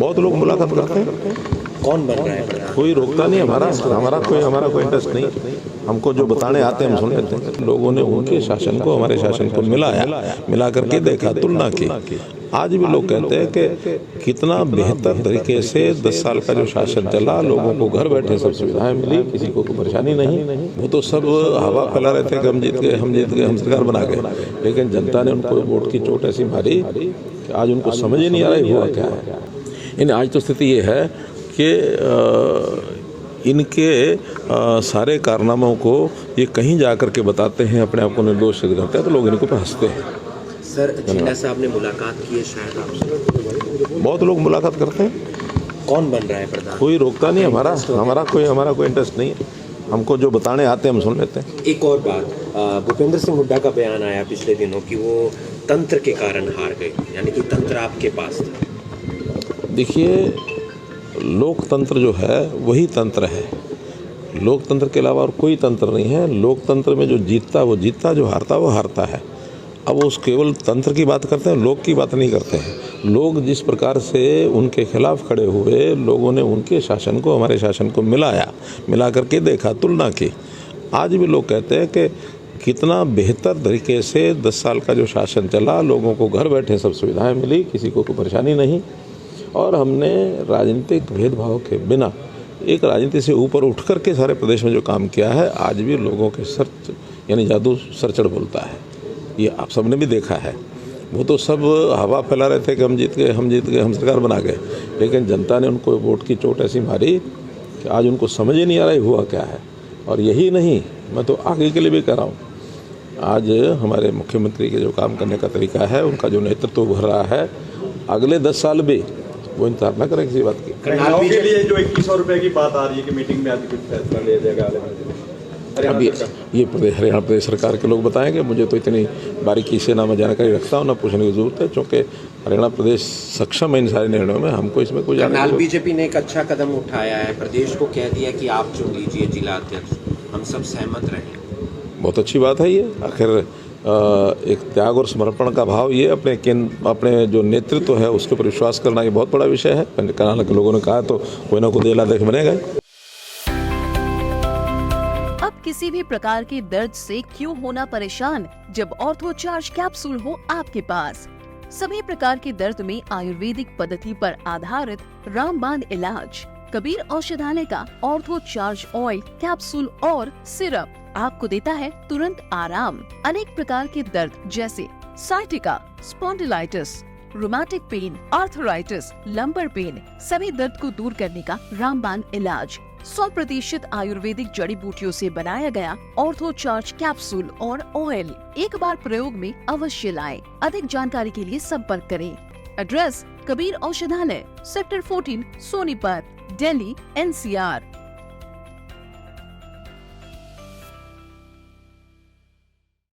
बहुत लोग मुलाकात करते हैं। कौन बन रहा है? कोई रोकता नहीं, हमारा कोई इंटरेस्ट नहीं। हमको जो बताने आते हैं हम सुन लेते हैं। लोगों ने उनके शासन को हमारे शासन को मिला करके देखा, तुलना की। आज भी लोग कहते हैं कि कितना बेहतर तरीके से 10 साल का जो शासन चला, लोगों को घर बैठे सब सुविधाएं मिली, किसी को कोई परेशानी नहीं। वो तो सब हवा फैला रहे थे कि हम जीत गए, हम सरकार बना गए, लेकिन जनता ने उनको वोट की चोट ऐसी मारी कि आज उनको समझ ही नहीं आ रहा हुआ क्या है। आज तो स्थिति ये है कि इनके सारे कारनामों को ये कहीं जा कर के बताते हैं, अपने आप को निर्दोष सिद्ध करते हैं, तो लोग इनको पे हंसते हैं। सर, जिन्ना साहब ने मुलाकात की है शायद आपसे? बहुत लोग मुलाकात करते हैं। कौन बन रहा है प्रधान? कोई रोकता नहीं, हमारा कोई इंटरेस्ट नहीं है। हमको जो बताने आते हैं हम सुन लेते हैं। एक और बात, भूपेंद्र सिंह हुड्डा का बयान आया पिछले दिनों कि वो तंत्र के कारण हार गए, यानी कि तंत्र आपके पास था। देखिए, लोकतंत्र जो है वही तंत्र है। लोकतंत्र के अलावा और कोई तंत्र नहीं है। लोकतंत्र में जो जीतता वो जीतता, जो हारता वो हारता है। अब वो केवल तंत्र की बात करते हैं, लोग की बात नहीं करते हैं। लोग जिस प्रकार से उनके खिलाफ खड़े हुए, लोगों ने उनके शासन को हमारे शासन को मिला करके देखा, तुलना की। आज भी लोग कहते हैं कि कितना बेहतर तरीके से 10 साल का जो शासन चला, लोगों को घर बैठे सब सुविधाएं मिली, किसी को कोई परेशानी नहीं। और हमने राजनीतिक भेदभाव के बिना एक राजनीति से ऊपर उठ कर के सारे प्रदेश में जो काम किया है, आज भी लोगों के सर यानी जादू सर चढ़ बोलता है। ये आप सबने भी देखा है। वो तो सब हवा फैला रहे थे कि हम जीत गए, हम सरकार बना गए, लेकिन जनता ने उनको वोट की चोट ऐसी मारी कि आज उनको समझ ही नहीं आ रहा हुआ क्या है। और यही नहीं, मैं तो आगे के लिए भी कह रहा हूँ, आज हमारे मुख्यमंत्री के जो काम करने का तरीका है, उनका जो नेतृत्व उभर रहा है, अगले 10 साल भी वो इंतजार न करें किसी बात की। के लिए जो 2100 रुपए की बात आ रही है कि मीटिंग में आज कुछ फैसला लिया जाएगा, अब ये हरियाणा प्रदेश सरकार के लोग बताएंगे। मुझे तो इतनी बारीकी से ना मैं जानकारी रखता हूँ, ना पूछने की जरूरत है, क्योंकि हरियाणा प्रदेश सक्षम है इन सारे निर्णयों में। हमको इसमें कोई जानकारी। बीजेपी ने एक अच्छा कदम उठाया है, प्रदेश को कह दिया कि आप चुन लीजिए जिला अध्यक्ष, हम सब सहमत रहे। बहुत अच्छी बात है ये। आखिर एक त्याग और समर्पण का भाव, ये अपने जो नेतृत्व है उसके ऊपर विश्वास करना, ये बहुत बड़ा विषय है। कर्नाटक के लोगों ने कहा तो कोई ना कोई जिला अध्यक्ष बनेगा। अब किसी भी प्रकार के दर्द से क्यों होना परेशान, जब ऑर्थो चार्ज कैप्सूल हो आपके पास। सभी प्रकार के दर्द में आयुर्वेदिक पद्धति पर आधारित रामबाण इलाज। कबीर औषधालय का ऑर्थो चार्ज ऑयल, कैप्सूल और सिरप आपको देता है तुरंत आराम। अनेक प्रकार के दर्द जैसे sciatica, spondylitis, rheumatic pain, arthritis, lumbar pain, सभी दर्द को दूर करने का रामबाण इलाज। 100% आयुर्वेदिक जड़ी बूटियों से बनाया गया ऑर्थो चार्ज कैप्सूल और ऑयल एक बार प्रयोग में अवश्य लाएं। अधिक जानकारी के लिए संपर्क करें। एड्रेस: कबीर औषधालय, सेक्टर 14, सोनीपत, दिल्ली, NCR।